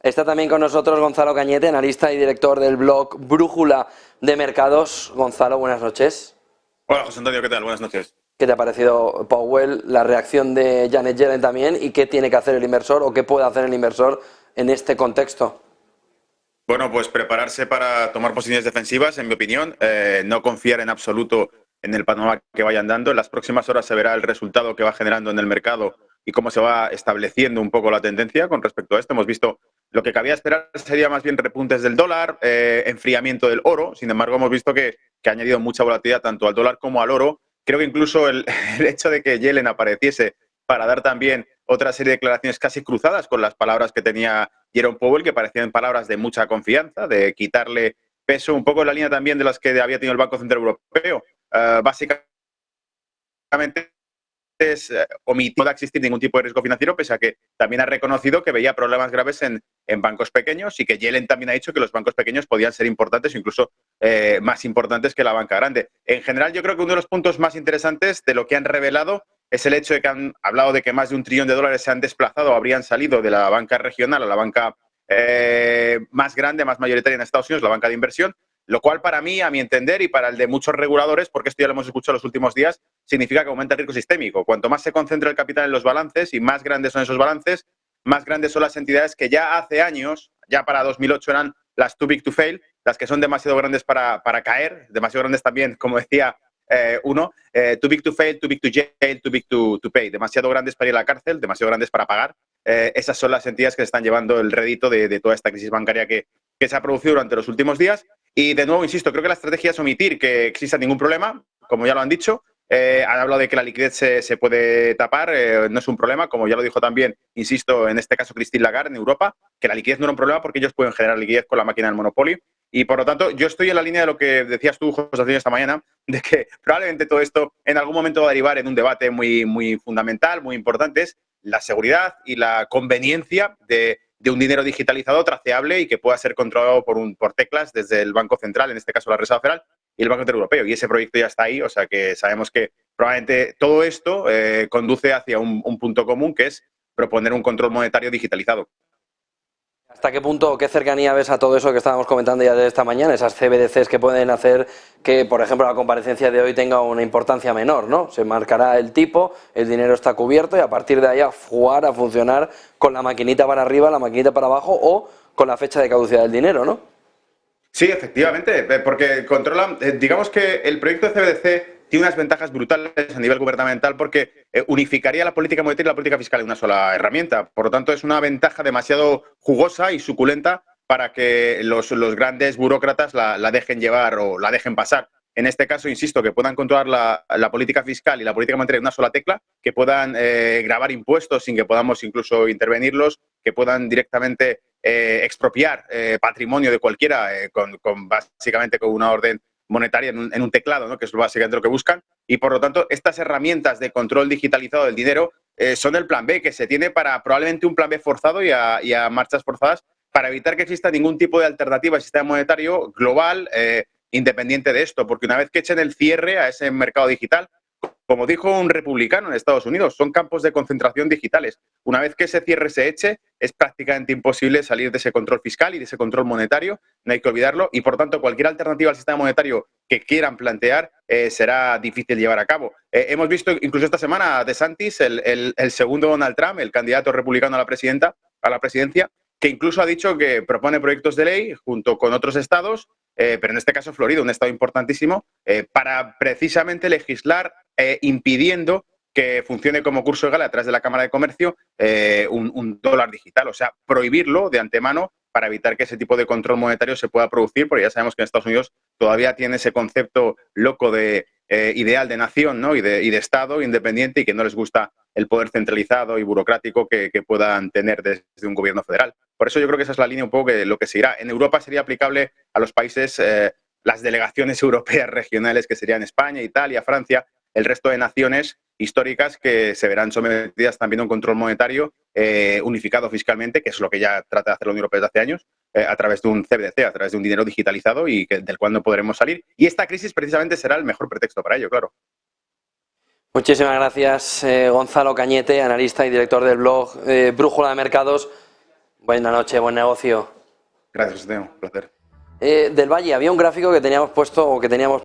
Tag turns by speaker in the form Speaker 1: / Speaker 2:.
Speaker 1: Está también con nosotros Gonzalo Cañete, analista y director del blog Brújula de Mercados. Gonzalo, buenas noches.
Speaker 2: Hola, José Antonio, ¿qué tal? Buenas noches.
Speaker 1: ¿Qué te ha parecido Powell, la reacción de Janet Yellen también y qué tiene que hacer el inversor o qué puede hacer el inversor en este contexto?
Speaker 2: Bueno, pues prepararse para tomar posiciones defensivas, en mi opinión. No confiar en absoluto en el panorama que vayan dando. En las próximas horas se verá el resultado que va generando en el mercado y cómo se va estableciendo un poco la tendencia con respecto a esto. Hemos visto lo que cabía esperar sería más bien repuntes del dólar, enfriamiento del oro. Sin embargo, hemos visto que ha añadido mucha volatilidad tanto al dólar como al oro. Creo que incluso el hecho de que Yellen apareciese para dar también otra serie de declaraciones casi cruzadas con las palabras que tenía Jerome Powell, que parecían palabras de mucha confianza, de quitarle peso, un poco en la línea también de las que había tenido el Banco Central Europeo. Básicamente es omitió de existir ningún tipo de riesgo financiero, pese a que también ha reconocido que veía problemas graves en bancos pequeños y que Yellen también ha dicho que los bancos pequeños podían ser importantes o incluso más importantes que la banca grande. En general, yo creo que uno de los puntos más interesantes de lo que han revelado es el hecho de que han hablado de que más de $1 trillón se han desplazado o habrían salido de la banca regional a la banca más grande, más mayoritaria en Estados Unidos, la banca de inversión, lo cual para mí, a mi entender, y para el de muchos reguladores, porque esto ya lo hemos escuchado los últimos días, significa que aumenta el riesgo sistémico. Cuanto más se concentra el capital en los balances y más grandes son esos balances, más grandes son las entidades que ya hace años, ya para 2008 eran las too big to fail, las que son demasiado grandes para caer, demasiado grandes también, como decía too big to fail, too big to jail, too big to pay, demasiado grandes para ir a la cárcel, demasiado grandes para pagar. Esas son las entidades que están llevando el rédito de toda esta crisis bancaria que se ha producido durante los últimos días. Y de nuevo, insisto, creo que la estrategia es omitir que exista ningún problema, como ya lo han dicho. Han hablado de que la liquidez se puede tapar, no es un problema, como ya lo dijo también, insisto, en este caso Christine Lagarde en Europa, que la liquidez no era un problema porque ellos pueden generar liquidez con la máquina del Monopoly. Y por lo tanto, yo estoy en la línea de lo que decías tú, José Antonio, esta mañana, de que probablemente todo esto en algún momento va a derivar en un debate muy fundamental, muy importante, es la seguridad y la conveniencia de un dinero digitalizado, traceable y que pueda ser controlado por teclas desde el Banco Central, en este caso la Reserva Federal, y el Banco Central Europeo. Y ese proyecto ya está ahí, o sea que sabemos que probablemente todo esto conduce hacia un punto común, que es proponer un control monetario digitalizado.
Speaker 1: ¿Hasta qué punto, qué cercanía ves a todo eso que estábamos comentando ya desde esta mañana, esas CBDCs que pueden hacer que, por ejemplo, la comparecencia de hoy tenga una importancia menor, ¿no? Se marcará el tipo, el dinero está cubierto y a partir de ahí a jugar, a funcionar con la maquinita para arriba, la maquinita para abajo o con la fecha de caducidad del dinero, ¿no?
Speaker 2: Sí, efectivamente, porque controlan, digamos que el proyecto de CBDC tiene unas ventajas brutales a nivel gubernamental porque unificaría la política monetaria y la política fiscal en una sola herramienta. Por lo tanto, es una ventaja demasiado jugosa y suculenta para que los grandes burócratas la dejen llevar o la dejen pasar. En este caso, insisto, que puedan controlar la política fiscal y la política monetaria en una sola tecla, que puedan gravar impuestos sin que podamos incluso intervenirlos, que puedan directamente expropiar patrimonio de cualquiera básicamente con una orden monetaria en un teclado, ¿no? Que es básicamente lo que buscan. Y por lo tanto, estas herramientas de control digitalizado del dinero son el plan B que se tiene para probablemente un plan B forzado y a marchas forzadas para evitar que exista ningún tipo de alternativa al sistema monetario global independiente de esto. Porque una vez que echen el cierre a ese mercado digital, como dijo un republicano en Estados Unidos, son campos de concentración digitales. Una vez que ese cierre se eche, es prácticamente imposible salir de ese control fiscal y de ese control monetario, no hay que olvidarlo, y por tanto cualquier alternativa al sistema monetario que quieran plantear será difícil llevar a cabo. Hemos visto incluso esta semana a DeSantis, el segundo Donald Trump, el candidato republicano a la presidencia, que incluso ha dicho que propone proyectos de ley junto con otros estados, pero en este caso Florida, un estado importantísimo, para precisamente legislar impidiendo que funcione como curso legal a través de la Cámara de Comercio un dólar digital. O sea, prohibirlo de antemano para evitar que ese tipo de control monetario se pueda producir, porque ya sabemos que en Estados Unidos todavía tiene ese concepto loco de ideal de nación, ¿no? y de Estado independiente y que no les gusta el poder centralizado y burocrático que puedan tener desde un gobierno federal. Por eso yo creo que esa es la línea un poco de lo que se irá. En Europa sería aplicable a los países, las delegaciones europeas regionales que serían España, Italia, Francia, el resto de naciones históricas que se verán sometidas también a un control monetario unificado fiscalmente, que es lo que ya trata de hacer la Unión Europea desde hace años, a través de un CBDC, a través de un dinero digitalizado y del cual no podremos salir. Y esta crisis precisamente será el mejor pretexto para ello, claro.
Speaker 1: Muchísimas gracias, Gonzalo Cañete, analista y director del blog Brújula de Mercados. Buena noche, buen negocio.
Speaker 2: Gracias, Teo. Un placer.
Speaker 1: Del Valle, había un gráfico que teníamos puesto o que teníamos